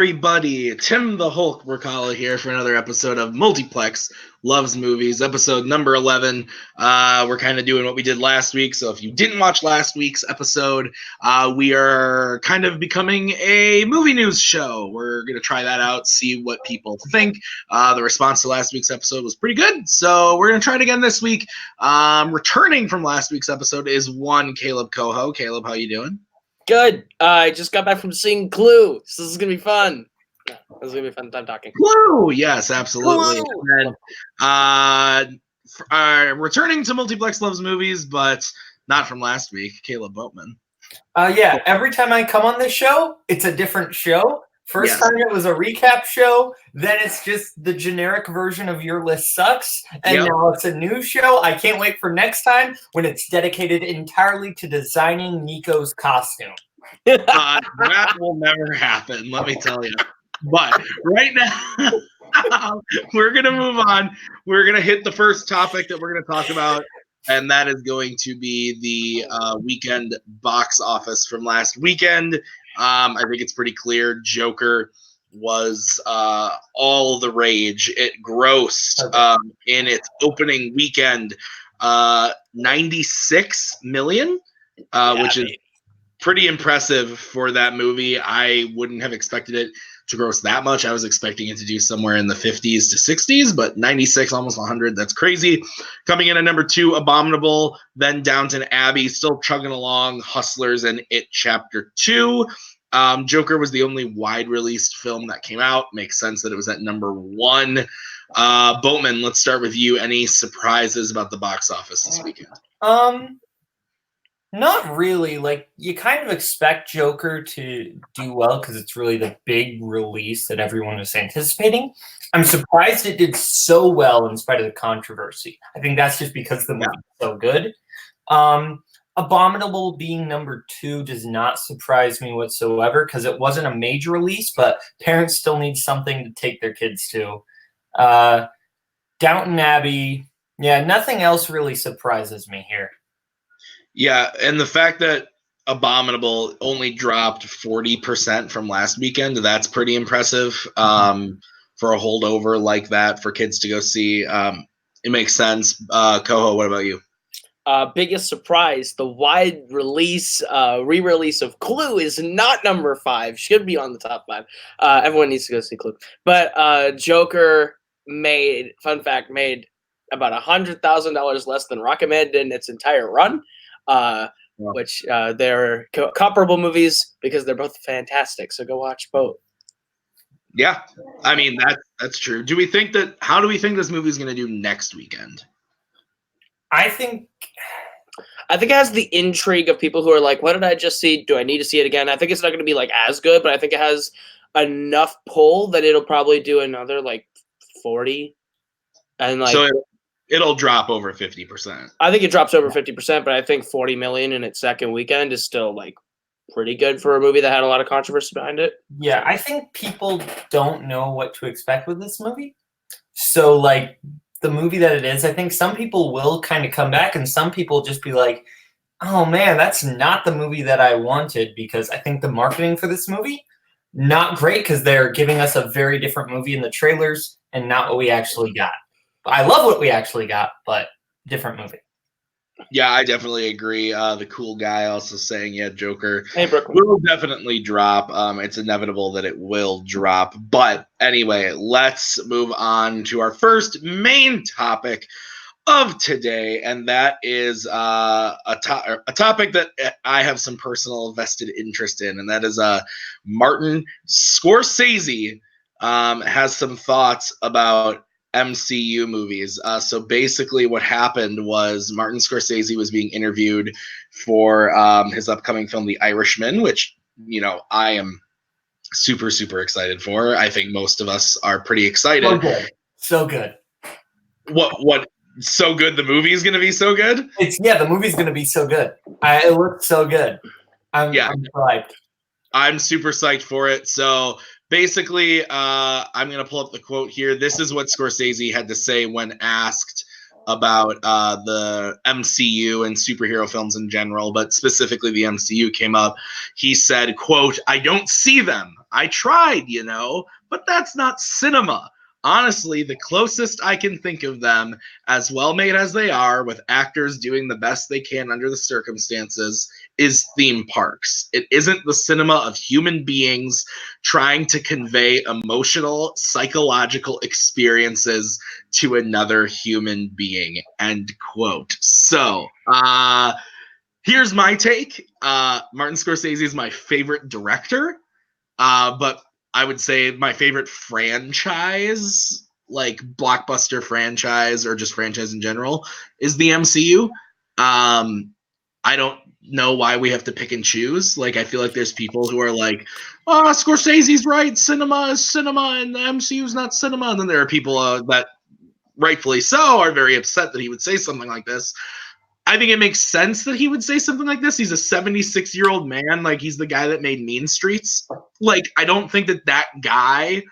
Everybody, Tim the Hulk Brzakala here for another episode of Multiplex Loves Movies, episode number 11. We're kind of doing what we did last week, so if you didn't watch last week's episode, we are kind of becoming a movie news show. We're going to try that out, see what people think. The response to last week's episode was pretty good, so we're going to try it again this week. Returning from last week's episode is one Kaleb Koho. Kaleb, how you doing? Good. I just got back from seeing Clue. So this is going to be fun. This is going to be a fun time talking. Clue! Yes, absolutely. Clue! And then, returning to Multiplex Loves Movies, but not from last week, Kaleb Boatman. Yeah, every time I come on this show, it's a different show. First time it was a recap show, then it's just the generic version of Your List Sucks, and now it's a new show. I can't wait for next time when it's dedicated entirely to designing Nico's costume. That will never happen, let me tell you. But right now, we're going to move on. We're going to hit the first topic that we're going to talk about, and that is going to be the weekend box office from last weekend. I think it's pretty clear Joker was all the rage. It grossed in its opening weekend 96 million, which is pretty impressive for that movie. I wouldn't have expected it to gross that much. I was expecting it to do somewhere in the 50s to 60s, but 96, almost 100, that's crazy. Coming in at number 2, Abominable, then Downton Abbey, still chugging along, Hustlers, and It Chapter 2. Joker was the only wide-released film that came out. Makes sense that it was at number 1. Boatman, let's start with you. Any surprises about the box office this weekend? Not really. Like, you kind of expect Joker to do well because it's really the big release that everyone was anticipating. I'm surprised it did so well in spite of the controversy. I think that's just because the movie is so good. Abominable being number 2 does not surprise me whatsoever because it wasn't a major release, but parents still need something to take their kids to. Downton Abbey, nothing else really surprises me here. Yeah, and the fact that Abominable only dropped 40% from last weekend, that's pretty impressive for a holdover like that for kids to go see. It makes sense. Koho, what about you? Biggest surprise, the wide release, re-release of Clue is not number 5. Should be on the top 5. Everyone needs to go see Clue. But Joker made about $100,000 less than Rocketman did in its entire run. Which they're comparable movies because they're both fantastic. So go watch both. Yeah, I mean that's true. How do we think this movie is going to do next weekend? I think it has the intrigue of people who are like, what did I just see? Do I need to see it again? I think it's not going to be like as good, but I think it has enough pull that it'll probably do another like 40. And like, so it'll drop over 50%. I think it drops over 50%, but I think 40 million in its second weekend is still like pretty good for a movie that had a lot of controversy behind it. Yeah, I think people don't know what to expect with this movie. So like the movie that it is, I think some people will kind of come back and some people just be like, oh man, that's not the movie that I wanted, because I think the marketing for this movie, not great because they're giving us a very different movie in the trailers and not what we actually got. I love what we actually got, but different movie. Yeah, I definitely agree. The cool guy also saying, Joker Brooklyn will definitely drop. It's inevitable that it will drop. But anyway, let's move on to our first main topic of today, and that is a topic that I have some personal vested interest in, and that is Martin Scorsese has some thoughts about MCU movies. So basically what happened was Martin Scorsese was being interviewed for his upcoming film, The Irishman, which, I am super, super excited for. I think most of us are pretty excited. So good. What? So good? The movie is going to be so good? The movie's going to be so good. It looks so good. I'm hyped. I'm super psyched for it. So basically, I'm going to pull up the quote here. This is what Scorsese had to say when asked about the MCU and superhero films in general, but specifically the MCU came up. He said, quote, "I don't see them. I tried, but that's not cinema. Honestly, the closest I can think of them, as well made as they are, with actors doing the best they can under the circumstances, is theme parks. It isn't the cinema of human beings trying to convey emotional, psychological experiences to another human being," end quote. So, here's my take. Martin Scorsese is my favorite director, but I would say my favorite franchise, like blockbuster franchise or just franchise in general, is the MCU. I don't know why we have to pick and choose. Like, I feel like there's people who are like, "Oh, Scorsese's right. Cinema is cinema, and the MCU is not cinema." And then there are people that, rightfully so, are very upset that he would say something like this. I think it makes sense that he would say something like this. He's a 76-year-old man. Like, he's the guy that made Mean Streets. Like, I don't think that guy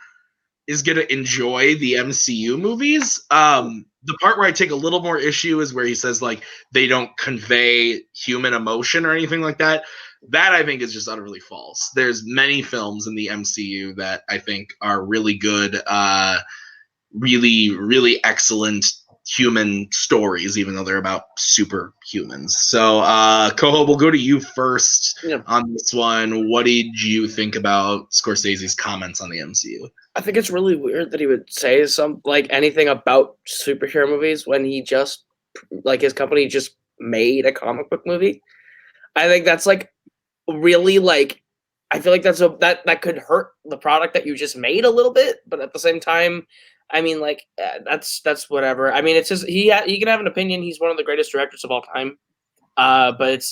is going to enjoy the MCU movies. The part where I take a little more issue is where he says, like, they don't convey human emotion or anything like that. That, I think, is just utterly false. There's many films in the MCU that I think are really good, really, really excellent human stories, even though they're about superhumans. So, Koho, we'll go to you first on this one. What did you think about Scorsese's comments on the MCU? I think it's really weird that he would say anything about superhero movies when he just, his company just made a comic book movie. I think that's really I feel like that could hurt the product that you just made a little bit, but at the same time, I mean, that's whatever. I mean, it's just he can have an opinion. He's one of the greatest directors of all time. But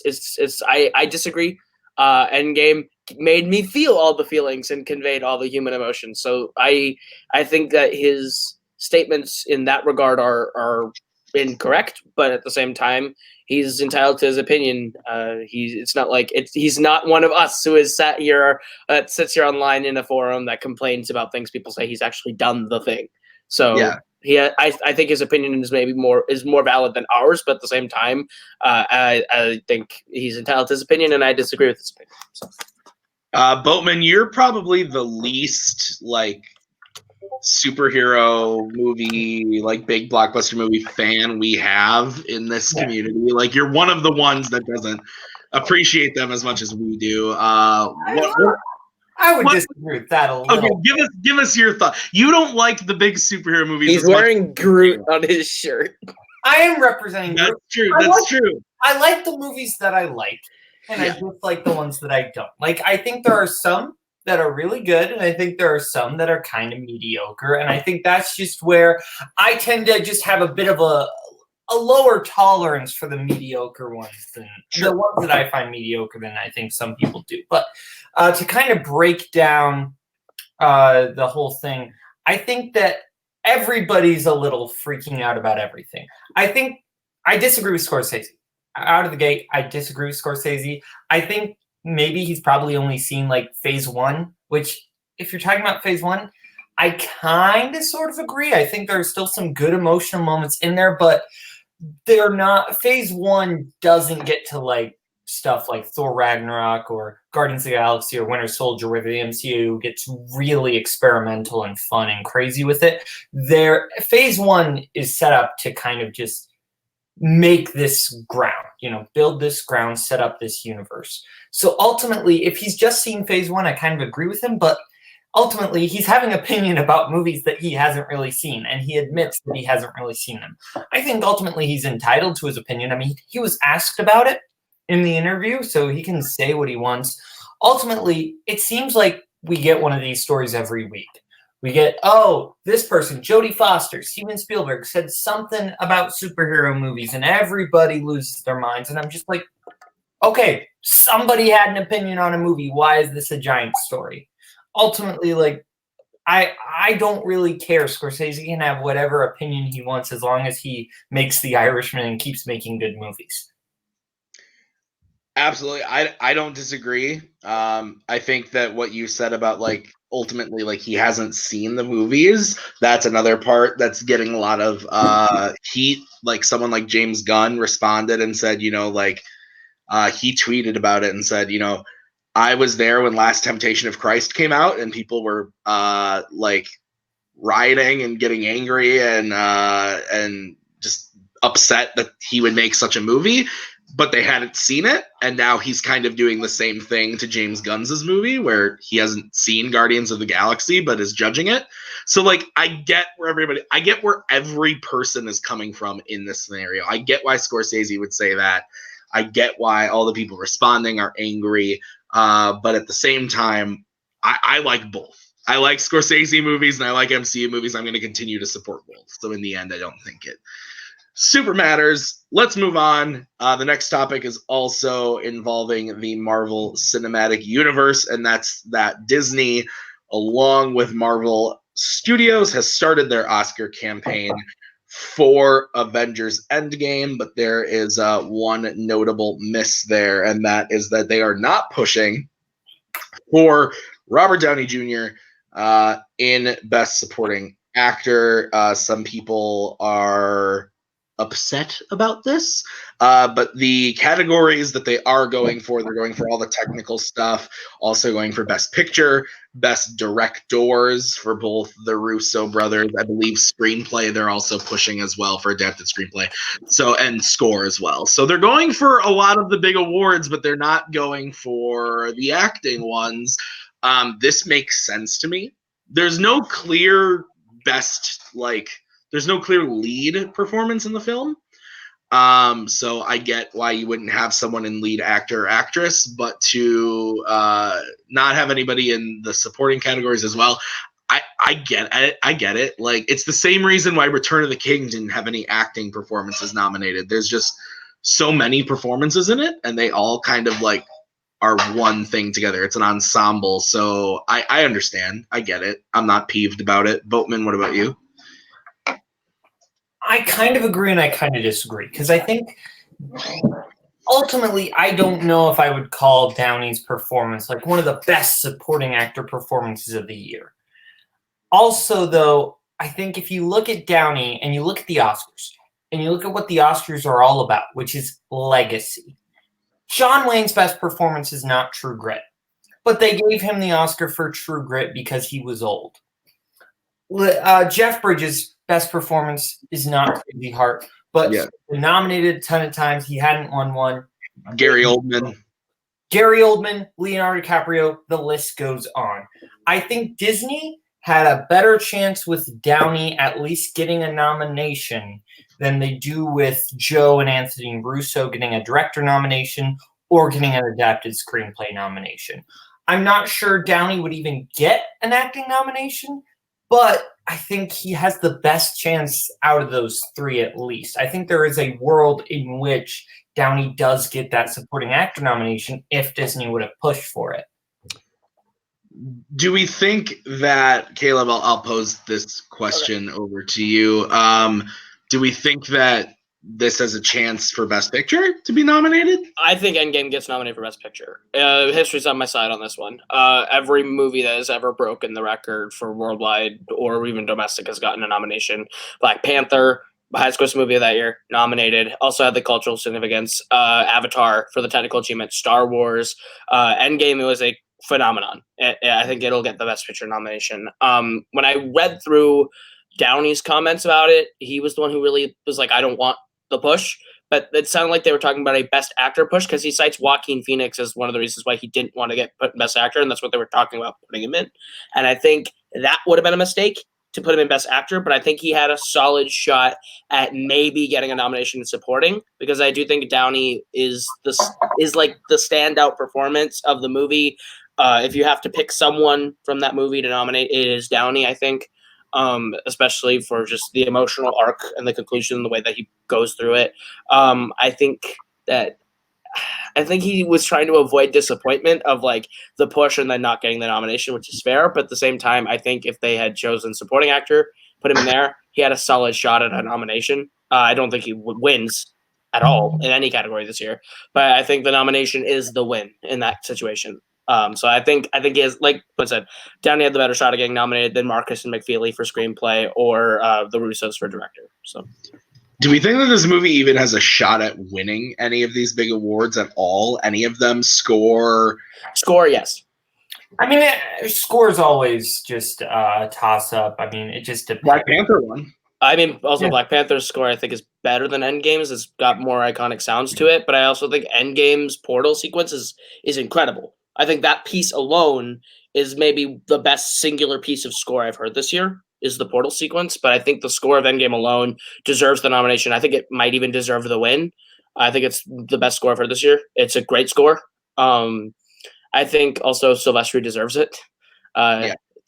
I disagree. Endgame made me feel all the feelings and conveyed all the human emotions. So I think that his statements in that regard are incorrect. But at the same time, he's entitled to his opinion. He's not one of us who is sits here online in a forum that complains about things people say. He's actually done the thing. So yeah. I think his opinion is more valid than ours, but at the same time, I think he's entitled to his opinion, and I disagree with his opinion. So. Boatman, you're probably the least superhero movie, big blockbuster movie fan we have in this community. You're one of the ones that doesn't appreciate them as much as we do. I would disagree with that a little. Okay, give us your thought. You don't like the big superhero movies. He's wearing Groot on his shirt. I am representing That's Groot. True. That's true. I like the movies that I like, and I just like the ones that I don't. I think there are some that are really good, and I think there are some that are kind of mediocre, and I think that's just where I tend to just have a bit of a lower tolerance for the mediocre ones than the ones that I find mediocre than I think some people do. But to kind of break down the whole thing, I think that everybody's a little freaking out about everything. I think I disagree with Scorsese. Out of the gate, I disagree with Scorsese. I think maybe he's probably only seen phase one, which if you're talking about phase one, I kind of sort of agree. I think there's still some good emotional moments in there, but they're not. Phase one doesn't get to stuff like Thor Ragnarok or Guardians of the Galaxy or Winter Soldier, where the MCU gets really experimental and fun and crazy with it. Phase one is set up to kind of just make this ground, build this ground, set up this universe. So ultimately, if he's just seen phase one, I kind of agree with him, but ultimately, he's having an opinion about movies that he hasn't really seen, and he admits that he hasn't really seen them. I think ultimately he's entitled to his opinion. I mean, he was asked about it in the interview, so he can say what he wants. Ultimately, it seems like we get one of these stories every week. We get, this person, Jodie Foster, Steven Spielberg, said something about superhero movies, and everybody loses their minds. And I'm just like, okay, somebody had an opinion on a movie. Why is this a giant story? Ultimately, I don't really care. Scorsese can have whatever opinion he wants as long as he makes The Irishman and keeps making good movies. Absolutely. I don't disagree. I think that what you said about like ultimately like he hasn't seen the movies, that's another part that's getting a lot of heat. Like someone like James Gunn responded and said, you know, like he tweeted about it and said, you know, I was there when Last Temptation of Christ came out and people were like rioting and getting angry and just upset that he would make such a movie, but they hadn't seen it, and now he's kind of doing the same thing to James Gunn's movie where he hasn't seen Guardians of the Galaxy but is judging it. So like I get where every person is coming from in this scenario. I get why Scorsese would say that. I get why all the people responding are angry, but at the same time, I like both. I like Scorsese movies and I like MCU movies. I'm going to continue to support both. So in the end, I don't think it super matters. Let's move on. The next topic is also involving the Marvel Cinematic Universe, and that's that Disney, along with Marvel Studios, has started their Oscar campaign for Avengers Endgame, but there is one notable miss there, and that is that they are not pushing for Robert Downey Jr. In Best Supporting Actor. Some people are upset about this, but the categories that they are going for, they're going for all the technical stuff, also going for Best Picture, Best Directors for both the Russo brothers. I believe Screenplay they're also pushing as well for Adapted Screenplay, so and Score as well. So they're going for a lot of the big awards, but they're not going for the acting ones. This makes sense to me. There's no clear there's no clear lead performance in the film. So I get why you wouldn't have someone in lead actor or actress, but to not have anybody in the supporting categories as well, I get it. Like, it's the same reason why Return of the King didn't have any acting performances nominated. There's just so many performances in it, and they all kind of like are one thing together. It's an ensemble. So I understand. I get it. I'm not peeved about it. Boatman, what about you? I kind of agree and I kind of disagree, because I think ultimately I don't know if I would call Downey's performance like one of the best supporting actor performances of the year. Also, though, I think if you look at Downey and you look at the Oscars and you look at what the Oscars are all about, which is legacy, John Wayne's best performance is not True Grit, but they gave him the Oscar for True Grit because he was old. Jeff Bridges' best performance is not Crazy Heart, but he was nominated a ton of times. He hadn't won one. Gary Oldman, Leonardo DiCaprio, the list goes on. I think Disney had a better chance with Downey at least getting a nomination than they do with Joe and Anthony Russo getting a director nomination or getting an adapted screenplay nomination. I'm not sure Downey would even get an acting nomination, but I think he has the best chance out of those three at least. I think there is a world in which Downey does get that supporting actor nomination if Disney would have pushed for it. Do we think that, Caleb, I'll pose this question over to you. Do we think that this has a chance for Best Picture to be nominated? I think Endgame gets nominated for Best Picture. History's on my side on this one. Every movie that has ever broken the record for worldwide or even domestic has gotten a nomination. Black Panther, highest grossing movie of that year, nominated. Also had the cultural significance. Avatar for the technical achievement. Star Wars. Endgame, it was a phenomenon. I think it'll get the Best Picture nomination. When I read through Downey's comments about it, he was the one who really was like, I don't want the push, but it sounded like they were talking about a Best Actor push because he cites Joaquin Phoenix as one of the reasons why he didn't want to get put in Best Actor, and that's what they were talking about putting him in. And I think that would have been a mistake to put him in Best Actor, but I think he had a solid shot at maybe getting a nomination in supporting, because I do think Downey is like the standout performance of the movie. If you have to pick someone from that movie to nominate, it is Downey, I think. Especially for just the emotional arc and the conclusion, the way that he goes through it. I think he was trying to avoid disappointment of like the push and then not getting the nomination, which is fair. But at the same time, I think if they had chosen supporting actor, put him in there, he had a solid shot at a nomination. I don't think he wins. at all in any category this year. But I think the nomination is the win in that situation. So I think he is, like I said, Downey had the better shot of getting nominated than Marcus and McFeely for screenplay or the Russos for director. So, do we think that this movie even has a shot at winning any of these big awards at all? Any of them? Score, yes. I mean, score is always just a toss-up. I mean, it just depends. Black Panther won. I mean, also Black Panther's score I think is better than Endgame's. It's got more iconic sounds to it, but I also think Endgame's portal sequence is incredible. I think that piece alone is maybe the best singular piece of score I've heard this year is the portal sequence, but I think the score of Endgame alone deserves the nomination. I think it might even deserve the win. I think it's the best score I've heard this year. It's a great score. I think also Silvestri deserves it.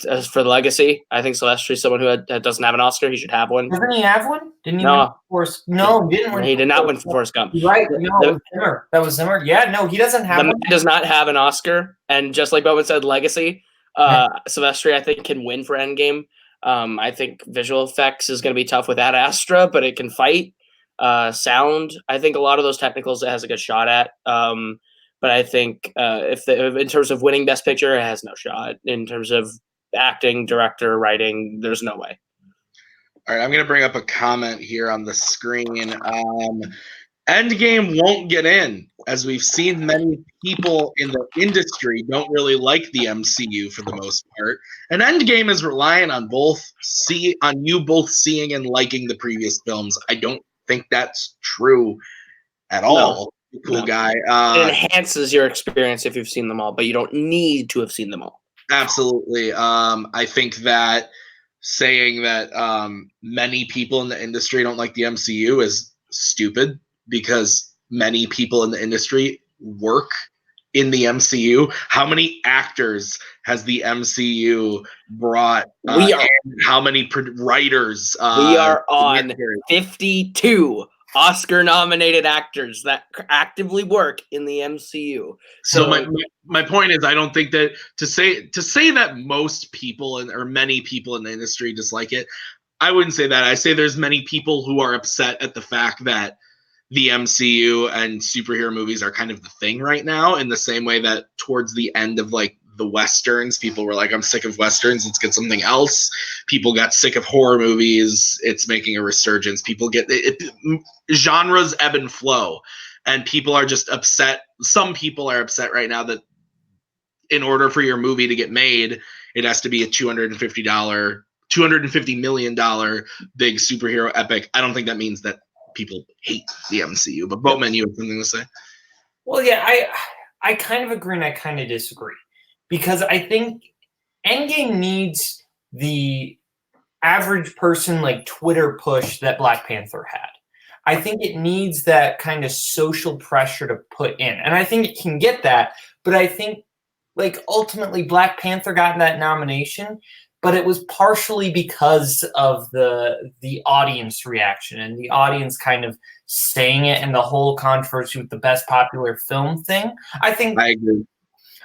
As for the legacy, I think Silvestri is someone who doesn't have an Oscar. He should have one. Doesn't he have one? Didn't he No. win for Forrest? No, he didn't win. He did not win for Forrest Gump. Right. No, it was Zimmer. That was Zimmer. Yeah, no, he doesn't have the one. man does not have an Oscar. And just like Boatman said, legacy, Silvestri, I think, can win for Endgame. I think visual effects is going to be tough with Ad Astra, but it can fight. Sound, I think a lot of those technicals it has a good shot at. But I think in terms of winning Best Picture, it has no shot. In terms of acting, director, writing, there's no way. All right, I'm going to bring up a comment here on the screen. Endgame won't get in, as we've seen many people in the industry don't really like the MCU for the most part. And Endgame is relying on you both seeing and liking the previous films. I don't think that's true at all. Cool guy. It enhances your experience if you've seen them all, but you don't need to have seen them all. Absolutely. I think that saying that many people in the industry don't like the MCU is stupid, because many people in the industry work in the MCU. How many actors has the MCU brought? How many writers? We are on 52 Oscar-nominated actors that actively work in the MCU. So my point is, I don't think that to say that most people or many people in the industry dislike it, I wouldn't say that. I say there's many people who are upset at the fact that the MCU and superhero movies are kind of the thing right now, in the same way that towards the end of like the Westerns, people were like, I'm sick of Westerns, let's get something else. People got sick of horror movies, it's making a resurgence. People get genres ebb and flow, and people are just upset. Some people are upset right now that in order for your movie to get made, it has to be a $250 million big superhero epic. I don't think that means that people hate the MCU, but Boatman, you have something to say? Well, yeah, I kind of agree and I kind of disagree, because I think Endgame needs the average person like Twitter push that Black Panther had. I think it needs that kind of social pressure to put in, and I think it can get that. But I think like ultimately Black Panther got that nomination, but it was partially because of the audience reaction and the audience kind of saying it, and the whole controversy with the best popular film thing. I agree.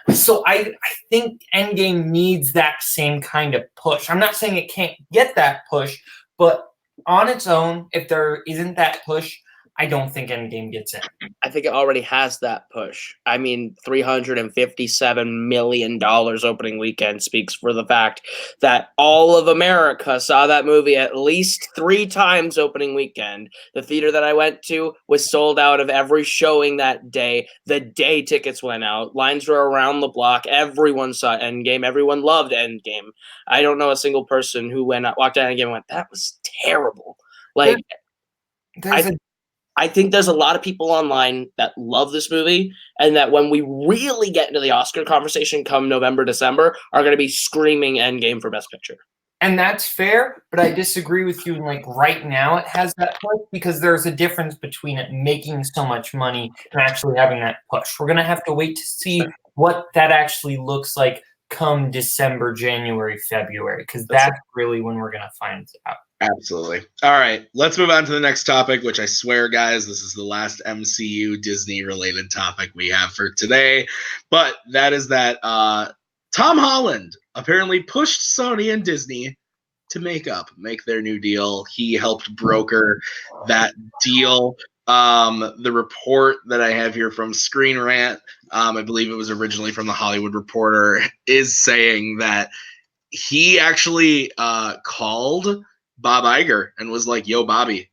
So I think Endgame needs that same kind of push. I'm not saying it can't get that push, but on its own, if there isn't that push, I don't think Endgame gets in. I think it already has that push. I mean, $357 million opening weekend speaks for the fact that all of America saw that movie at least 3 times opening weekend. The theater that I went to was sold out of every showing that day. The day tickets went out. Lines were around the block. Everyone saw Endgame. Everyone loved Endgame. I don't know a single person who walked out of Endgame and went, that was terrible. Like, I think there's a lot of people online that love this movie, and that when we really get into the Oscar conversation come November, December, are going to be screaming Endgame for Best Picture. And that's fair, but I disagree with you. Like right now it has that push, because there's a difference between it making so much money and actually having that push. We're going to have to wait to see what that actually looks like come December, January, February, because that's really when we're going to find out. Absolutely. All right, let's move on to the next topic, which I swear, guys, this is the last MCU Disney-related topic we have for today. But that is that Tom Holland apparently pushed Sony and Disney to make their new deal. He helped broker that deal. the report that I have here from Screen Rant, I believe it was originally from the Hollywood Reporter, is saying that he actually called Bob Iger and was like, "Yo, Bobby,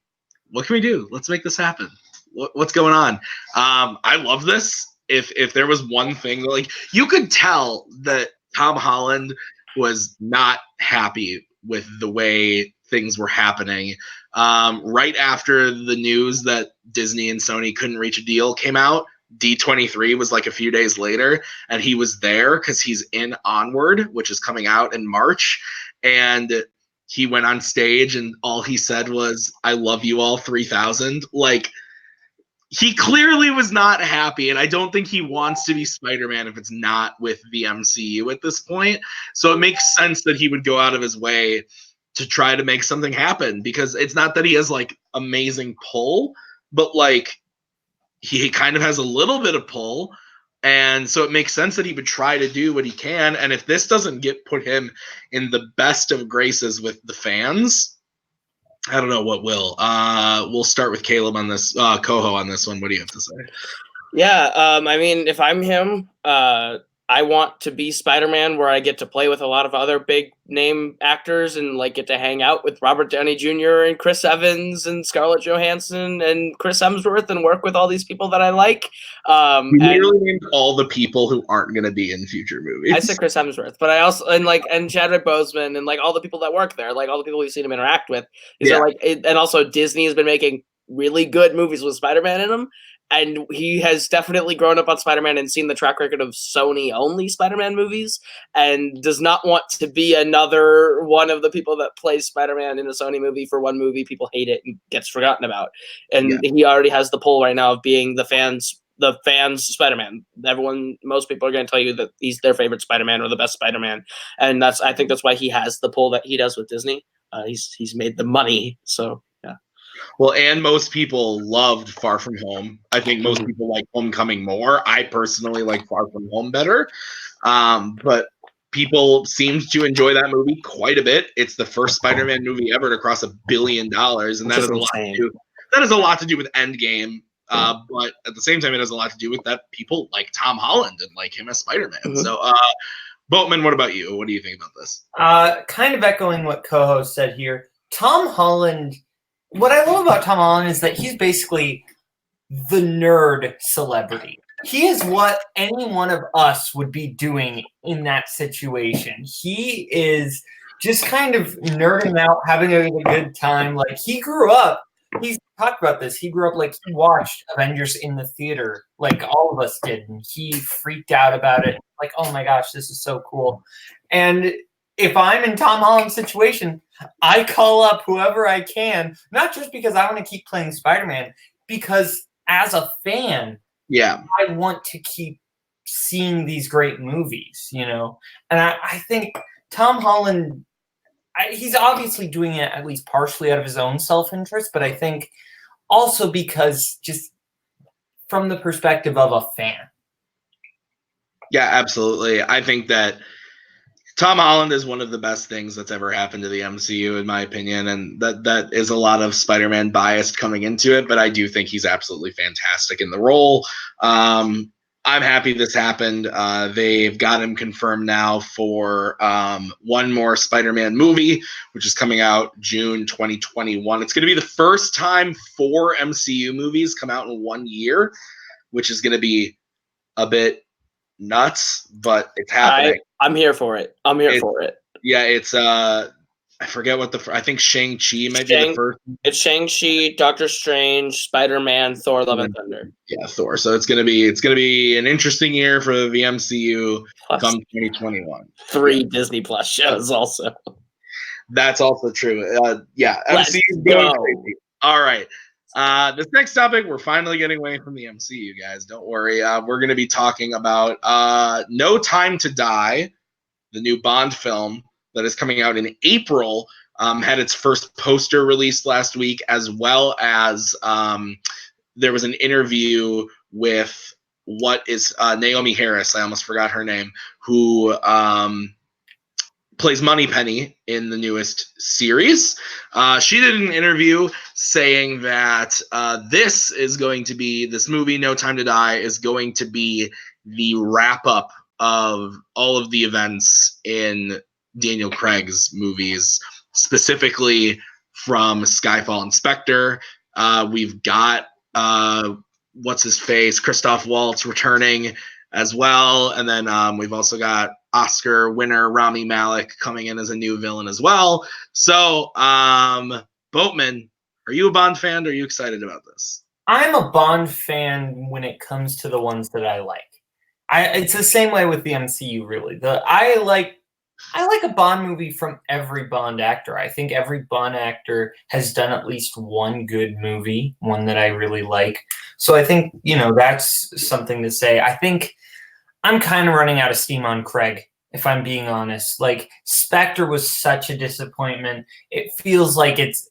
what can we do? Let's make this happen. What's going on?" I love this. If there was one thing, like, you could tell that Tom Holland was not happy with the way things were happening. Right after the news that Disney and Sony couldn't reach a deal came out, D23 was like a few days later, and he was there because he's in Onward, which is coming out in March, and he went on stage and all he said was, "I love you all 3000." Like, he clearly was not happy, and I don't think he wants to be Spider-Man if it's not with the MCU at this point. So it makes sense that he would go out of his way to try to make something happen, because it's not that he has like amazing pull, but like he kind of has a little bit of pull. And so it makes sense that he would try to do what he can. And if this doesn't put him in the best of graces with the fans, I don't know what will. We'll start with Kaleb on this, Koho on this one. What do you have to say? Yeah, I mean, if I'm him, I want to be Spider-Man, where I get to play with a lot of other big name actors and like get to hang out with Robert Downey Jr. and Chris Evans and Scarlett Johansson and Chris Hemsworth and work with all these people that I like. We literally named all the people who aren't going to be in future movies. I said Chris Hemsworth, but I also and Chadwick Boseman and like all the people that work there, like all the people we've seen him interact with. These are like, and also Disney has been making really good movies with Spider-Man in them. And he has definitely grown up on Spider-Man and seen the track record of Sony-only Spider-Man movies, and does not want to be another one of the people that plays Spider-Man in a Sony movie for one movie. People hate it and gets forgotten about. And he already has the pull right now of being the fans' Spider-Man. Most people are going to tell you that he's their favorite Spider-Man or the best Spider-Man, and I think that's why he has the pull that he does with Disney. He's made the money, so yeah. Well, and most people loved Far From Home. I think most people like Homecoming more. I personally like Far From Home better. But people seemed to enjoy that movie quite a bit. It's the first Spider-Man movie ever to cross $1 billion, and that is a lot to do. That has a lot to do with Endgame. But at the same time, it has a lot to do with that people like Tom Holland and like him as Spider-Man. So, Boatman, what about you? What do you think about this? Kind of echoing what Koho said here. Tom Holland. What I love about Tom Holland is that he's basically the nerd celebrity. He is what any one of us would be doing in that situation. He is just kind of nerding out, having a good time. Like, he grew up, he's talked about this, he grew up like he watched Avengers in the theater, like all of us did, and he freaked out about it. Like, oh my gosh, this is so cool. And if I'm in Tom Holland's situation, I call up whoever I can, not just because I want to keep playing Spider-Man, because as a fan, I want to keep seeing these great movies, you know? And I think Tom Holland, he's obviously doing it at least partially out of his own self-interest, but I think also because just from the perspective of a fan. Yeah, absolutely. I think that Tom Holland is one of the best things that's ever happened to the MCU, in my opinion, and that is a lot of Spider-Man bias coming into it, but I do think he's absolutely fantastic in the role. I'm happy this happened. They've got him confirmed now for one more Spider-Man movie, which is coming out June 2021. It's going to be the first time 4 MCU movies come out in 1 year, which is going to be a bit nuts, but it's happening. I'm here for it. For it. Yeah, it's I forget what I think Shang-Chi might be the first. It's Shang-Chi, Doctor Strange, Spider-Man, Thor: Love and Thunder. Yeah, Thor. So it's gonna be an interesting year for the MCU come 2021. 3 Disney Plus shows also. That's also true. MCU going crazy. All right. This next topic, we're finally getting away from the MCU, guys. Don't worry. We're going to be talking about No Time to Die, the new Bond film that is coming out in April. Had its first poster released last week, as well as there was an interview with Naomi Harris. I almost forgot her name, who plays Moneypenny in the newest series. She did an interview saying that this movie, No Time to Die, is going to be the wrap up of all of the events in Daniel Craig's movies, specifically from Skyfall and Spectre. We've got what's his face, Christoph Waltz returning as well, and then we've also got Oscar winner Rami Malek coming in as a new villain as well. So, Boatman, are you a Bond fan? Or are you excited about this? I'm a Bond fan when it comes to the ones that I like. It's the same way with the MCU, really. I like a Bond movie from every Bond actor. I think every Bond actor has done at least one good movie, one that I really like. So I think, that's something to say. I think I'm kind of running out of steam on Craig, if I'm being honest. Like, Spectre was such a disappointment. It feels like it's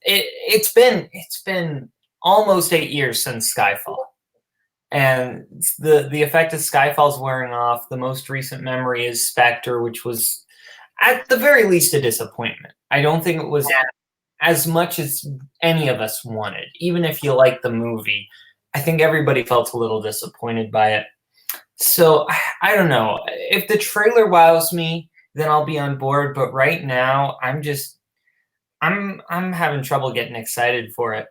been almost 8 years since Skyfall. And the effect of Skyfall's wearing off. The most recent memory is Spectre, which was at the very least a disappointment. I don't think it was as much as any of us wanted. Even if you like the movie, I think everybody felt a little disappointed by it. So I don't know. If the trailer wows me, then I'll be on board. But right now, I'm having trouble getting excited for it.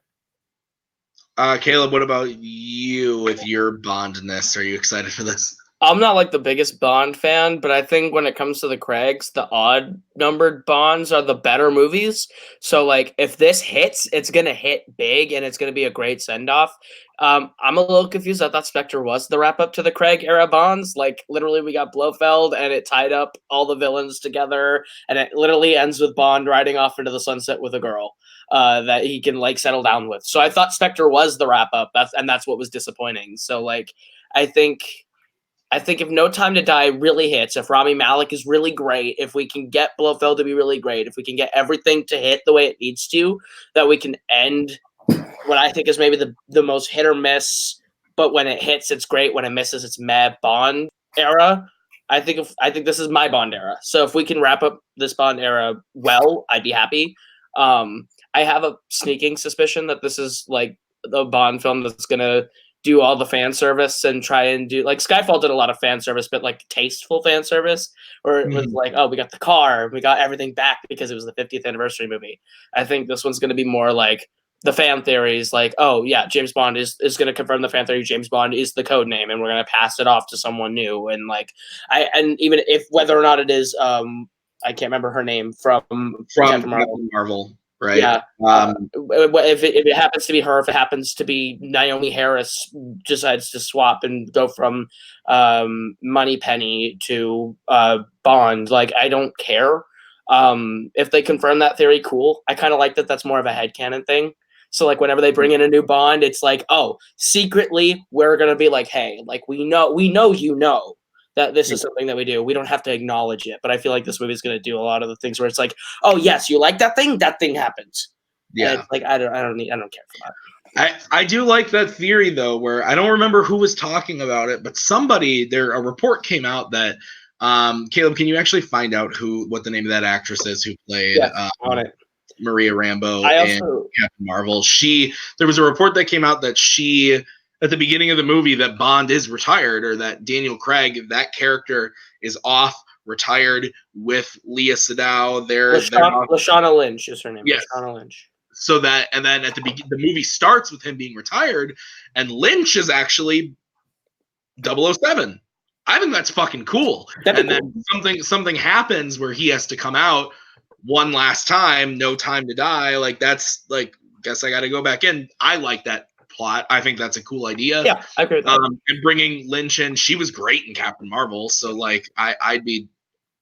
Kaleb, what about you with your Bondness? Are you excited for this? I'm not like the biggest Bond fan, but I think when it comes to the Craigs, the odd numbered Bonds are the better movies. So like if this hits, it's gonna hit big and it's gonna be a great send off. I'm a little confused. I thought Spectre was the wrap up to the Craig era Bonds. Like literally we got Blofeld and it tied up all the villains together, and it literally ends with Bond riding off into the sunset with a girl that he can like settle down with. So I thought Spectre was the wrap up. That's what was disappointing. So like I think if No Time to Die really hits, if Rami Malek is really great, if we can get Blofeld to be really great, if we can get everything to hit the way it needs to, that we can end what I think is maybe the most hit or miss, but when it hits, it's great. When it misses, it's meh Bond era. I think this is my Bond era. So if we can wrap up this Bond era well, I'd be happy. I have a sneaking suspicion that this is like the Bond film that's going to do all the fan service and try and do like Skyfall did a lot of fan service, but like tasteful fan service, or it was like, oh, we got the car, we got everything back because it was the 50th anniversary movie. I think this one's going to be more like the fan theories, like, oh yeah, James Bond is going to confirm the fan theory. James Bond is the code name, and we're going to pass it off to someone new. And like, and even if whether or not it is, I can't remember her name from Captain Marvel. Right. Yeah. If it happens to be her, if it happens to be Naomi Harris, decides to swap and go from Moneypenny to Bond, like I don't care. If they confirm that theory, cool. I kind of like that. That's more of a headcanon thing. So like whenever they bring in a new Bond, it's like, oh, secretly we're gonna be like, hey, like we know that this is something that we do. We don't have to acknowledge it, but I feel like this movie is going to do a lot of the things where it's like, oh yes, you like that thing happens. Yeah, and it's like I don't care for that. I do like that theory though, where I don't remember who was talking about it, but a report came out that Kaleb, can you actually find out what the name of that actress is who played on it? Maria Rambeau in Captain Marvel. There was a report that came out that she, at the beginning of the movie, that Bond is retired, or that Daniel Craig, that character, is off, retired with Lea Seydoux. Lashana Lynch is her name. Yes. Lashana Lynch. So that, and then at the movie starts with him being retired, and Lynch is actually 007. I think that's fucking cool. And then something happens where he has to come out one last time, No Time to Die. Like that's like, guess I got to go back in. I like that plot. I think that's a cool idea. Yeah, I agree with that. And bringing Lynch in, she was great in Captain Marvel, so like I'd be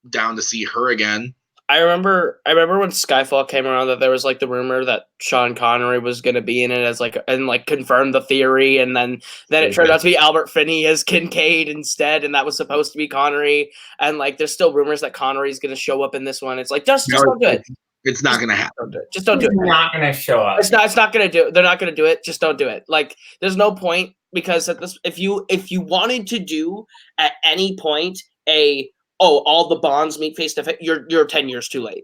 down to see her again. I remember when Skyfall came around that there was like the rumor that Sean Connery was going to be in it as like, and like confirmed the theory, and then it turned out to be Albert Finney as Kincaid instead, and that was supposed to be Connery, and like there's still rumors that Connery's going to show up in this one. It's like just don't do it. It's not going to happen. Just don't do it. It's not going to show up. It's not going to do it. They're not going to do it. Just don't do it. Like there's no point, because if you wanted to do at any point a oh, all the Bonds meet face to face. You're 10 years too late.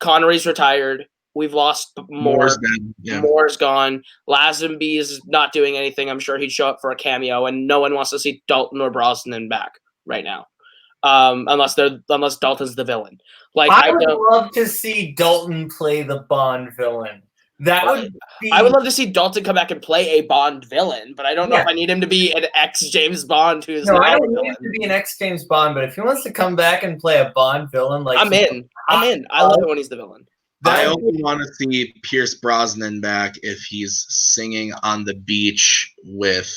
Connery's retired. We've lost more. Moore's gone. Lazenby is not doing anything. I'm sure he'd show up for a cameo, and no one wants to see Dalton or Brosnan back right now, unless Dalton's the villain. Like I would love to see Dalton play the Bond villain. That would be. I would love to see Dalton come back and play a Bond villain, but I don't know if I need him to be an ex-James Bond who's no. I don't need him to be an ex-James Bond, but if he wants to come back and play a Bond villain, like I'm in. I love it when he's the villain. I only want to see Pierce Brosnan back if he's singing on the beach with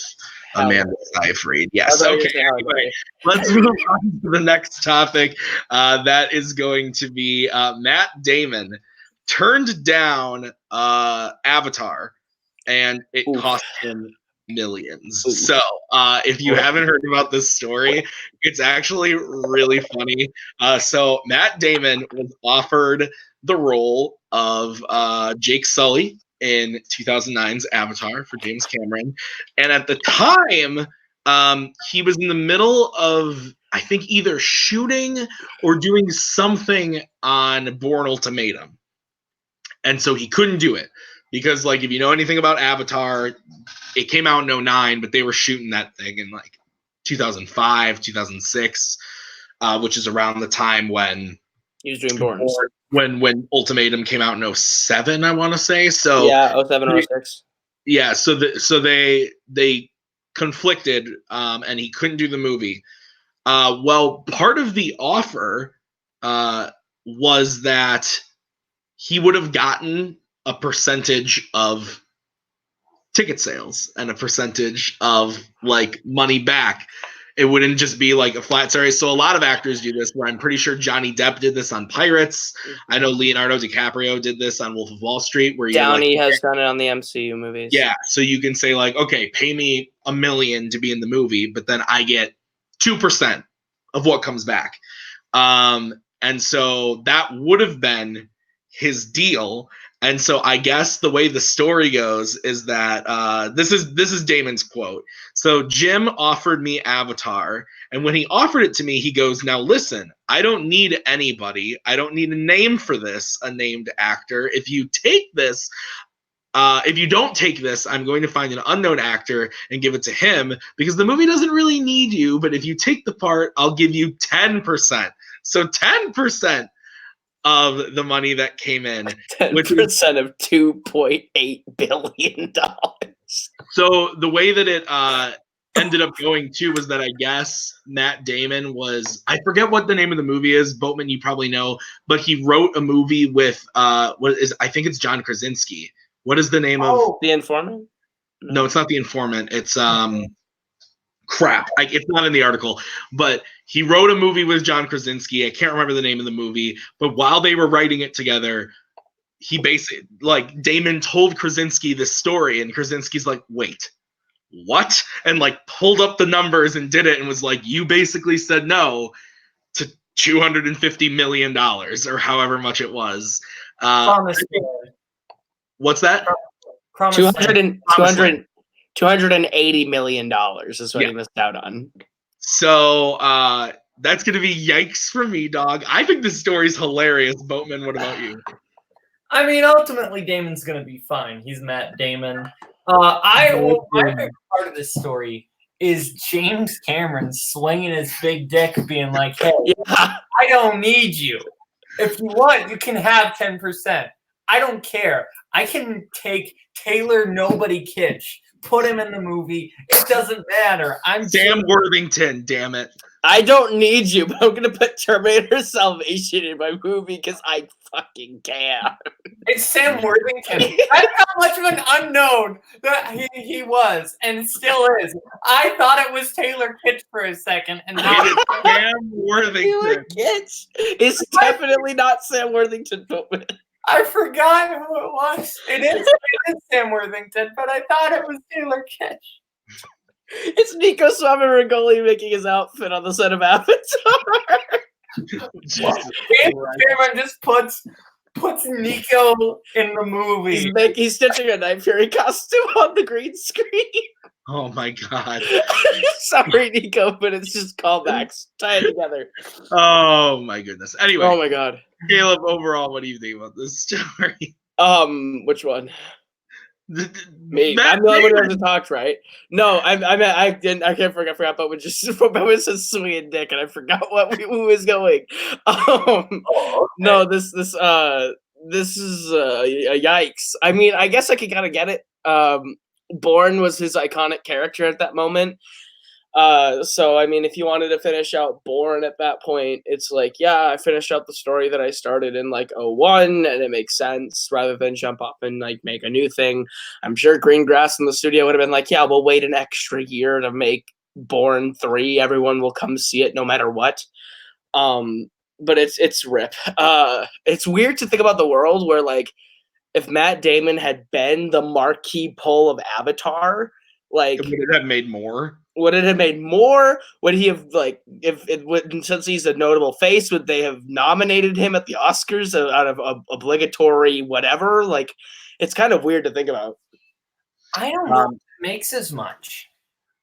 Amanda Seyfried. Yes. Okay. Anyway, let's move on to the next topic. That is going to be Matt Damon turned down Avatar, and it cost him millions. Ooh. So if you haven't heard about this story, it's actually really funny. So Matt Damon was offered the role of Jake Sully in 2009's Avatar for James Cameron. And at the time, he was in the middle of, I think, either shooting or doing something on Bourne Ultimatum. And so he couldn't do it because, like, if you know anything about Avatar, it came out in 2009, but they were shooting that thing in, like, 2005, 2006, which is around the time when he was doing Bourne. When Ultimatum came out in 2007, I want to say. So yeah, 2007 or 2006. Yeah, so they conflicted, and he couldn't do the movie. Well, part of the offer was that he would have gotten a percentage of ticket sales and a percentage of like money back. It wouldn't just be like a flat salary. So a lot of actors do this, where I'm pretty sure Johnny Depp did this on Pirates. I know Leonardo DiCaprio did this on Wolf of Wall Street. Where Downey has done it on the MCU movies. Yeah, so you can say like, okay, pay me $1 million to be in the movie, but then I get 2% of what comes back. And so that would have been his deal. And so I guess the way the story goes is that this is Damon's quote. So Jim offered me Avatar, and when he offered it to me, he goes, "Now listen, I don't need anybody. I don't need a name for this, a named actor. If you take this, if you don't take this, I'm going to find an unknown actor and give it to him because the movie doesn't really need you. But if you take the part, I'll give you 10%. So 10%." Of the money that came in, 10% of $2.8 billion. So the way that it ended up going too was that I guess Matt Damon was, I forget what the name of the movie is, Boatman, you probably know, but he wrote a movie with I think it's John Krasinski. What is the name of The Informant? No, it's not The Informant. It's crap. It's not in the article, but he wrote a movie with John Krasinski. I can't remember the name of the movie, but while they were writing it together, he basically, like, Damon told Krasinski this story, and Krasinski's like, wait, what? And like pulled up the numbers and did it and was like, you basically said no to $250 million or however much it was. What's that? $280 million is what he missed out on. So that's going to be yikes for me, dog. I think this story's hilarious. Boatman, what about you? I mean, ultimately, Damon's going to be fine. He's Matt Damon. My favorite part of this story is James Cameron swinging his big dick, being like, hey, I don't need you. If you want, you can have 10%. I don't care. I can take Taylor Nobody Kitsch, put him in the movie. It doesn't matter. I'm Sam Worthington, damn it. I don't need you, but I'm going to put Terminator Salvation in my movie because I fucking can. It's Sam Worthington. That's how much of an unknown that he was and still is. I thought it was Taylor Kitsch for a second. And now it's Sam Worthington. Taylor Kitsch is definitely not Sam Worthington. I forgot who it was. It is Sam Worthington, but I thought it was Taylor Kitsch. It's Nico Swami making his outfit on the set of Avatar. Cameron just puts puts Nico in the movie. He's stitching a Night Fury costume on the green screen. Oh my god. Sorry, Nico, but it's just callbacks. Tie it together. Oh my goodness. Anyway. Oh my god. Caleb, overall, what do you think about this story? Which one? Me. Matt I'm the only one who Damon. hasn't talked, right? No, I forgot Boatman just Boatman says swinging dick, and I forgot who was going. No, this is a yikes. I mean, I guess I could kind of get it. Bourne was his iconic character at that moment. So I mean, if you wanted to finish out Bourne at that point, it's like, yeah, I finished out the story that I started in like 01, and it makes sense rather than jump up and like make a new thing. I'm sure Greengrass in the studio would have been like, yeah, we'll wait an extra year to make Bourne 3. Everyone will come see it no matter what. But it's rip. It's weird to think about the world where like if Matt Damon had been the marquee pull of Avatar, like Would it have made more? Would it have made more? Would he have like if it would, since he's a notable face, would they have nominated him at the Oscars out of obligatory whatever? Like, it's kind of weird to think about. I don't know if it makes as much.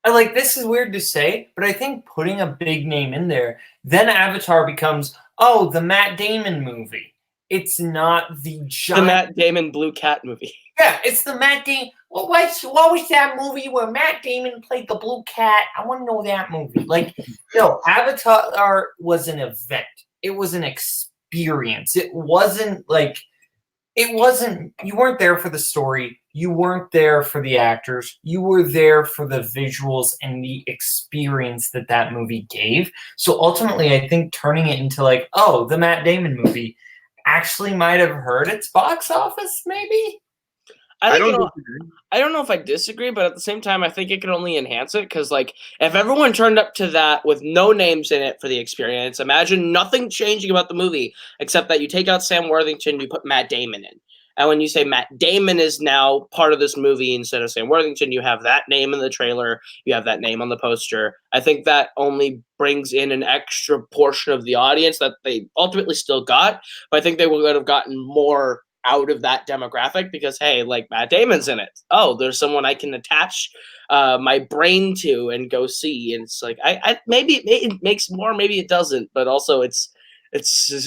Like, this is weird to say, but I think putting a big name in there, then Avatar becomes, oh, the Matt Damon movie. It's not the giant... The Matt Damon Blue Cat movie. Yeah, it's the Matt Damon... What was that movie where Matt Damon played the blue cat? I want to know that movie. Like, no, Avatar was an event. It was an experience. It wasn't like... You weren't there for the story. You weren't there for the actors. You were there for the visuals and the experience that movie gave. So ultimately, I think turning it into like, oh, the Matt Damon movie actually might have hurt its box office, maybe? I don't know if I disagree, but at the same time, I think it can only enhance it because, like, if everyone turned up to that with no names in it for the experience, imagine nothing changing about the movie except that you take out Sam Worthington, you put Matt Damon in. And when you say Matt Damon is now part of this movie instead of Sam Worthington, you have that name in the trailer, you have that name on the poster. I think that only brings in an extra portion of the audience that they ultimately still got, but I think they would have gotten more out of that demographic because, hey, like Matt Damon's in it. Oh, there's someone I can attach my brain to and go see. And it's like, I maybe it makes more, maybe it doesn't, but also it's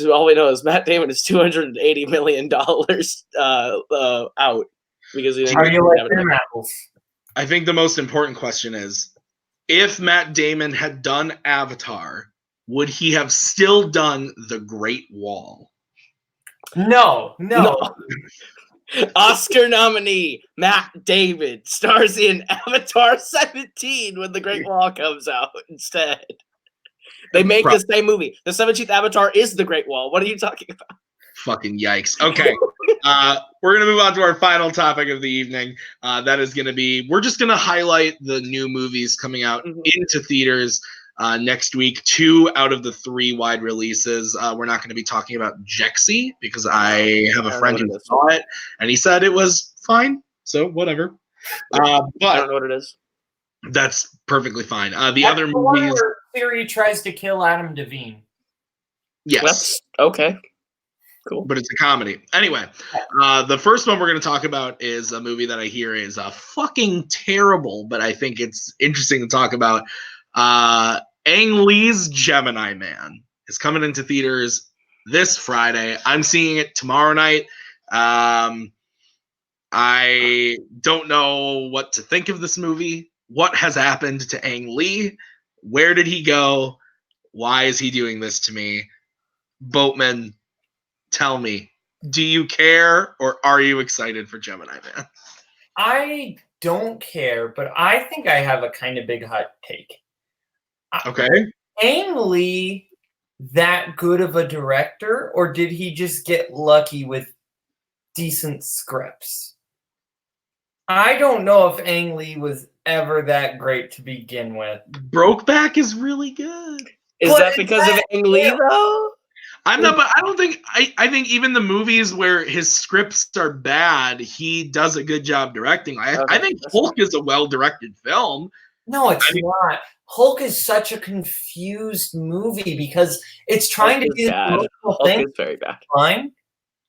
all we know is Matt Damon is $280 million out because he didn't I think the most important question is, if Matt Damon had done Avatar, would he have still done The Great Wall? No. Oscar nominee Matt Damon stars in Avatar 17 when The Great Wall comes out instead. They make the same movie. The 17th Avatar is The Great Wall. What are you talking about? Fucking yikes. Okay. We're going to move on to our final topic of the evening. That is going to be, we're just going to highlight the new movies coming out into theaters next week. 2 out of the 3 wide releases. We're not going to be talking about Jexy because I have a friend who saw it and he said it was fine. So whatever. But I don't know what it is. That's perfectly fine. The other movies. Theory tries to kill Adam Devine. Yes. That's okay. Cool. But it's a comedy. Anyway, the first one we're going to talk about is a movie that I hear is fucking terrible, but I think it's interesting to talk about. Ang Lee's Gemini Man is coming into theaters this Friday. I'm seeing it tomorrow night. I don't know what to think of this movie. What has happened to Ang Lee? Where did he go? Why is he doing this to me? Boatman, tell me, do you care or are you excited for Gemini Man? I don't care, but I think I have a kind of big hot take. Okay. Ang Lee that good of a director, or did he just get lucky with decent scripts? I don't know if Ang Lee was ever that great to begin with. Brokeback is really good. Is that because of Ang Lee though? I'm not, but I don't think I think even the movies where his scripts are bad, he does a good job directing. I think Hulk is a well-directed film. No, it's not. Hulk is such a confused movie because it's trying to do the Hulk thing. is very bad. Fine,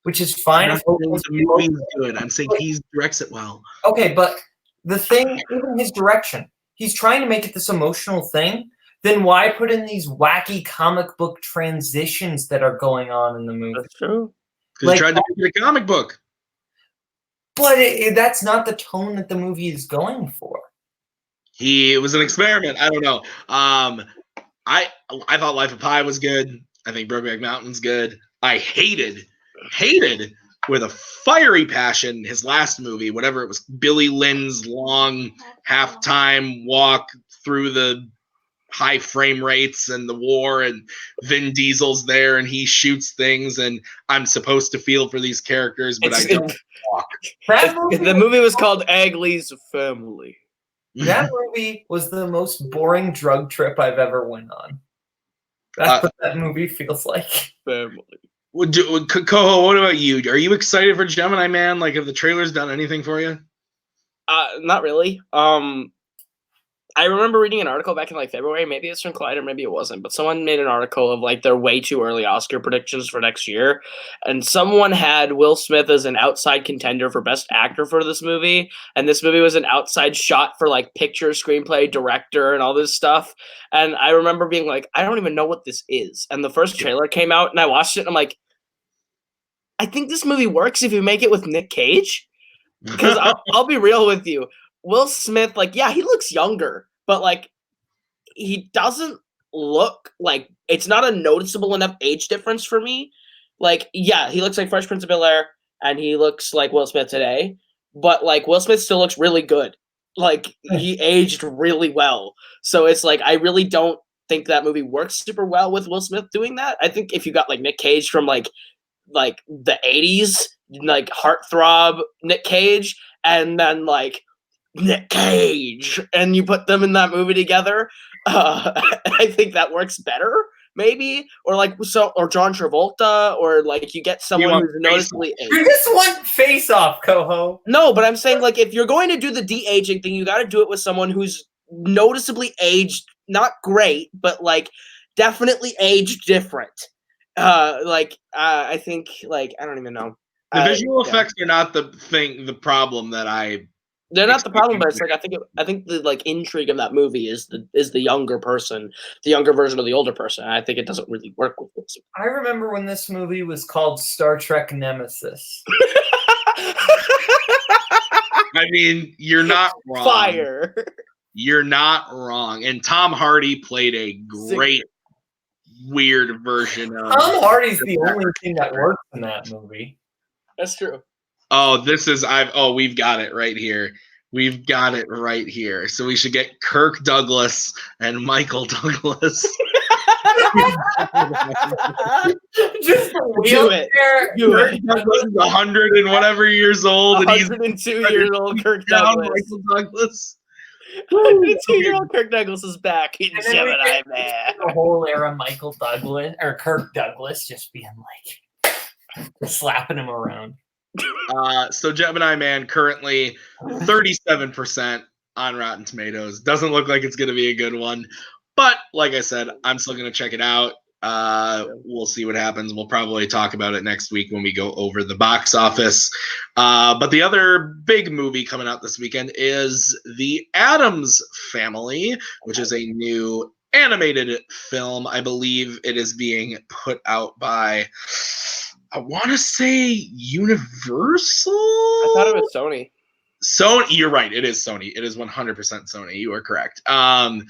which is fine. I'm not saying the movie's good. I'm saying he directs it well. Okay, but the thing, even his direction, he's trying to make it this emotional thing. Then why put in these wacky comic book transitions that are going on in the movie? That's true. Because he tried to make it a comic book. But that's not the tone that the movie is going for. It was an experiment. I don't know. I thought Life of Pi was good. I think Brokeback Mountain's good. I hated with a fiery passion his last movie, whatever it was, Billy Lynn's long halftime walk through the high frame rates and the war, and Vin Diesel's there and he shoots things, and I'm supposed to feel for these characters, but I don't walk. The movie was called Ang Lee's Family. That movie was the most boring drug trip I've ever went on. That's what that movie feels like. Family. Koho, what about you? Are you excited for Gemini Man? Like, have the trailers done anything for you? Not really. I remember reading an article back in like February. Maybe it's from Collider, maybe it wasn't. But someone made an article of like their way too early Oscar predictions for next year, and someone had Will Smith as an outside contender for Best Actor for this movie, and this movie was an outside shot for like picture, screenplay, director, and all this stuff. And I remember being like, I don't even know what this is. And the first trailer came out, and I watched it, and I'm like, I think this movie works if you make it with Nick Cage. Because I'll be real with you. Will Smith, like, yeah, he looks younger, but, like, he doesn't look like – it's not a noticeable enough age difference for me. Like, yeah, he looks like Fresh Prince of Bel-Air, and he looks like Will Smith today, but, like, Will Smith still looks really good. Like, he aged really well. So it's like I really don't think that movie works super well with Will Smith doing that. I think if you got, like, Nick Cage from, like the 80s, like, heartthrob Nick Cage, and then, like, Nick Cage, and you put them in that movie together, I think that works better, maybe, or like or John Travolta, or like you get someone who's noticeably aged. You just want Face Off, Koho. No, but I'm saying like if you're going to do the de-aging thing, you got to do it with someone who's noticeably aged, not great, but like definitely aged different. I think like I don't even know. The visual effects are not the problem that I. They're not the problem, but it's like I think the like intrigue of that movie is the younger person, the younger version of the older person. And I think it doesn't really work with this. I remember when this movie was called Star Trek Nemesis. I mean, you're not wrong. Fire. You're not wrong. And Tom Hardy played a great, weird version of. Tom Hardy's the only thing that works in that movie. That's true. Oh, we've got it right here. We've got it right here. So we should get Kirk Douglas and Michael Douglas. Just do it. Kirk Douglas is 100 and whatever years old, and he's 102 years old. Kirk Douglas. Michael Douglas. 102-year-old Kirk Douglas is back in Gemini Man. The whole era, Michael Douglas or Kirk Douglas just being like slapping him around. So Gemini Man currently 37% on Rotten Tomatoes. Doesn't look like it's going to be a good one. But like I said, I'm still going to check it out. We'll see what happens. We'll probably talk about it next week when we go over the box office. But the other big movie coming out this weekend is The Addams Family, which is a new animated film. I believe it is being put out by... I want to say Universal? I thought it was Sony. Sony, you're right. It is Sony. It is 100% Sony. You are correct. I'm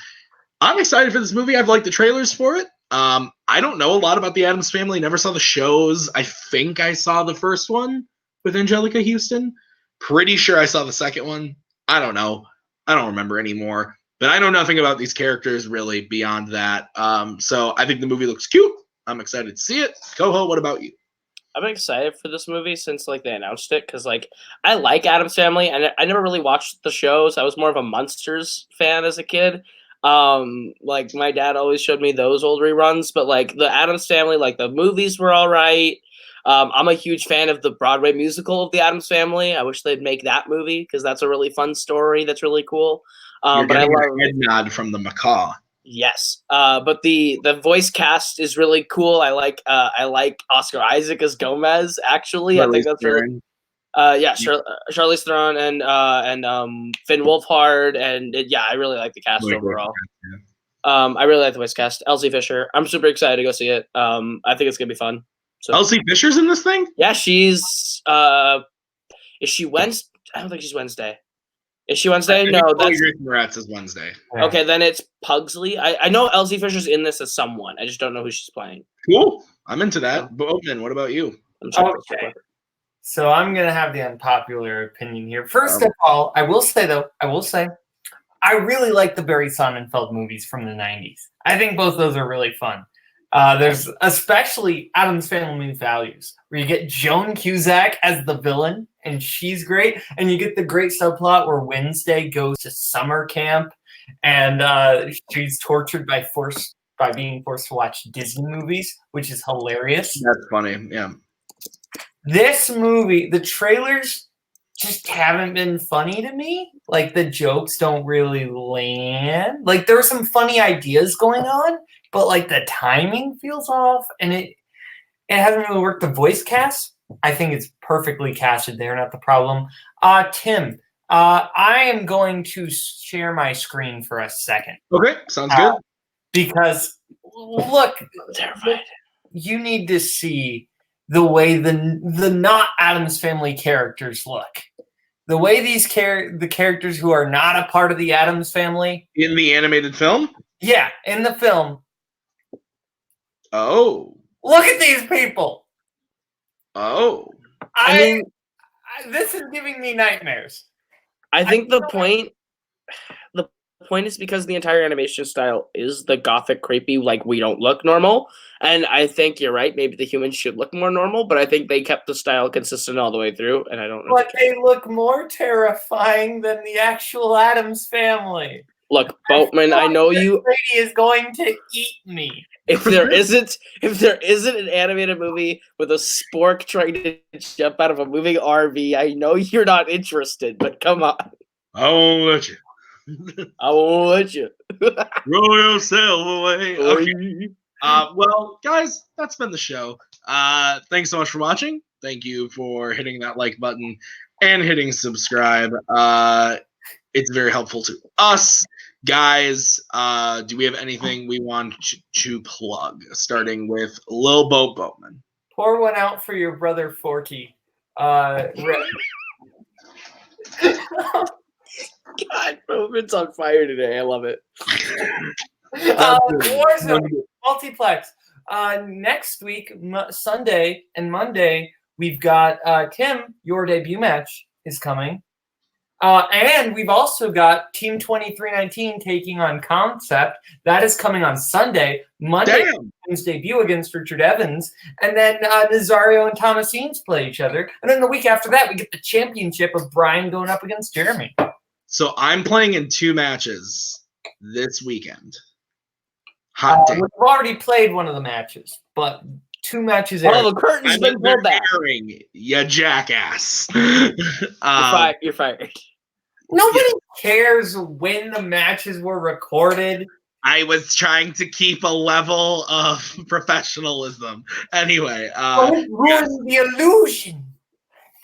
excited for this movie. I've liked the trailers for it. I don't know a lot about the Addams Family. Never saw the shows. I think I saw the first one with Angelica Houston. Pretty sure I saw the second one. I don't know. I don't remember anymore. But I know nothing about these characters really beyond that. So I think the movie looks cute. I'm excited to see it. Koho, what about you? I'm excited for this movie since like they announced it because like I like Addams Family and I never really watched the shows. I was more of a Munsters fan as a kid. Like my dad always showed me those old reruns, but like the Addams Family, like the movies were all right. I'm a huge fan of the Broadway musical of the Addams Family. I wish they'd make that movie because that's a really fun story. That's really cool. You're but I love a head nod from the macaw. Yes. But the voice cast is really cool. I like Oscar Isaac as Gomez. Actually, I think that's really. Charlize Theron and Finn Wolfhard and I really like the cast overall. I really like the voice cast. Elsie Fisher. I'm super excited to go see it. I think it's gonna be fun. So Elsie Fisher's in this thing? yeah, she's is she Wednesday? I don't think she's Wednesday. Is she Wednesday? No, that's Moretz is Wednesday. Okay, then it's Pugsley. I know Elsie Fisher's in this as someone. I just don't know who she's playing. Cool. I'm into that. Boatman, what about you? Okay. So I'm gonna have the unpopular opinion here. First of all, I will say I really like the Barry Sonnenfeld movies from the 90s. I think both those are really fun. There's especially Addams Family Values, where you get Joan Cusack as the villain, and she's great. And you get the great subplot where Wednesday goes to summer camp, and she's tortured by being forced to watch Disney movies, which is hilarious. That's funny, yeah. This movie, the trailers just haven't been funny to me. Like, the jokes don't really land. Like, there are some funny ideas going on, but like the timing feels off, and it hasn't really worked. The voice cast, I think it's perfectly casted there, not the problem. Tim, I am going to share my screen for a second. Okay, sounds good. Because look, you need to see the way the not Addams Family characters look. The way the characters who are not a part of the Addams Family in the animated film? Yeah, in the film. Oh. Look at these people. Oh. I mean, this is giving me nightmares. I think the point is because the entire animation style is the gothic creepy, like we don't look normal. And I think you're right. Maybe the humans should look more normal, but I think they kept the style consistent all the way through. And I don't know. But they look more terrifying than the actual Addams Family. Look, Boatman, I know you. Lady is going to eat me. If there isn't an animated movie with a spork trying to jump out of a moving RV, I know you're not interested. But come on, I won't let you. I won't let you. Roll yourself away. Okay. Well, guys, that's been the show. Thanks so much for watching. Thank you for hitting that like button and hitting subscribe. It's very helpful to us. Guys, do we have anything we want to plug? Starting with Lil Boatman. Pour one out for your brother Forky. God, Boatman's on fire today. I love it. Warzone, Multiplex. Next week, Sunday and Monday, we've got Tim. Your debut match is coming. And we've also got Team 2319 taking on Concept. That is coming on Sunday. Monday, Tim's debut against Richard Evans. And then Nazario and Thomasines play each other. And then the week after that, we get the championship of Brian going up against Jeremy. So I'm playing in 2 matches this weekend. Hot day. We've already played one of the matches, but 2 matches. Oh, the curtain's been pulled back. You jackass. You're fired. Nobody cares when the matches were recorded. I was trying to keep a level of professionalism. Anyway, don't ruin the illusion.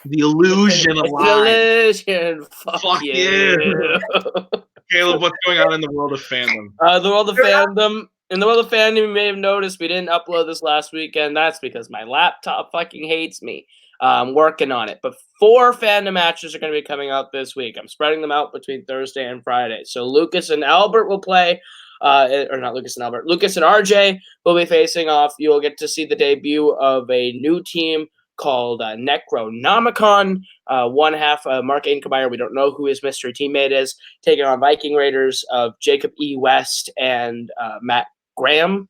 The illusion of life. Illusion. Fuck you. Kaleb, what's going on in the world of fandom? The world of fandom. In the world of fandom, you may have noticed we didn't upload this last weekend. That's because my laptop fucking hates me. I'm working on it. But 4 fandom matches are going to be coming out this week. I'm spreading them out between Thursday and Friday. So Lucas and Albert will play. Or not Lucas and Albert. Lucas and RJ will be facing off. You'll get to see the debut of a new team called Necronomicon. One half, Mark Inkemeyer, we don't know who his mystery teammate is, taking on Viking Raiders of Jacob E. West and Matt Graham.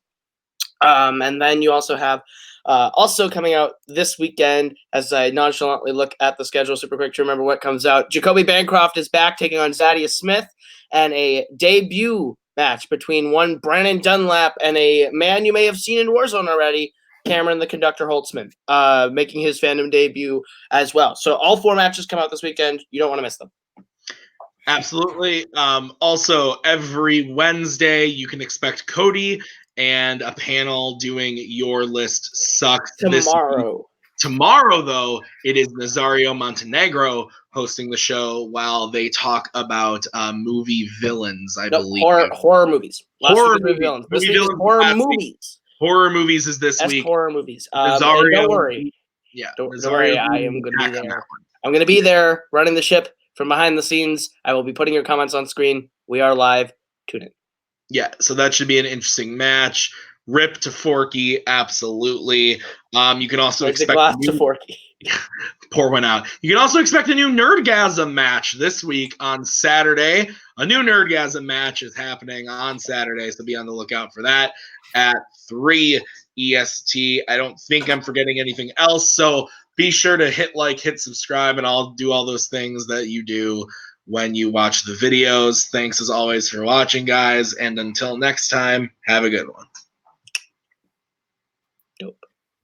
And then you also have also coming out this weekend, as I nonchalantly look at the schedule super quick to remember what comes out, Jacoby Bancroft is back taking on Zadia Smith, and a debut match between one Brandon Dunlap and a man you may have seen in Warzone already, Cameron the Conductor Holtzman, making his fandom debut as well. So all 4 matches come out this weekend. You don't want to miss them. Absolutely. Also, every Wednesday, you can expect Cody and a panel doing Your List Sucks this week. Tomorrow, though, it is Nazario Montenegro hosting the show while they talk about movie villains, I believe. Horror movies. Horror movie movies. villains. Movie This week is villains horror last week. movies. Horror movies is this That's week. horror movies. Nazario, and don't worry. Yeah, Don't worry. I am going to back be on that there. one. I'm going to be there running the ship from behind the scenes. I will be putting your comments on screen. We are live. Tune in. Yeah, so that should be an interesting match. Rip to Forky, absolutely. You can also expect to Forky. Pour one out. You can also expect a new Nerdgasm match this week on Saturday. A new Nerdgasm match is happening on Saturday, so be on the lookout for that at 3 EST. I don't think I'm forgetting anything else, so be sure to hit like, hit subscribe, and I'll do all those things that you do when you watch the videos. Thanks as always for watching, guys, and until next time, have a good one. Dope.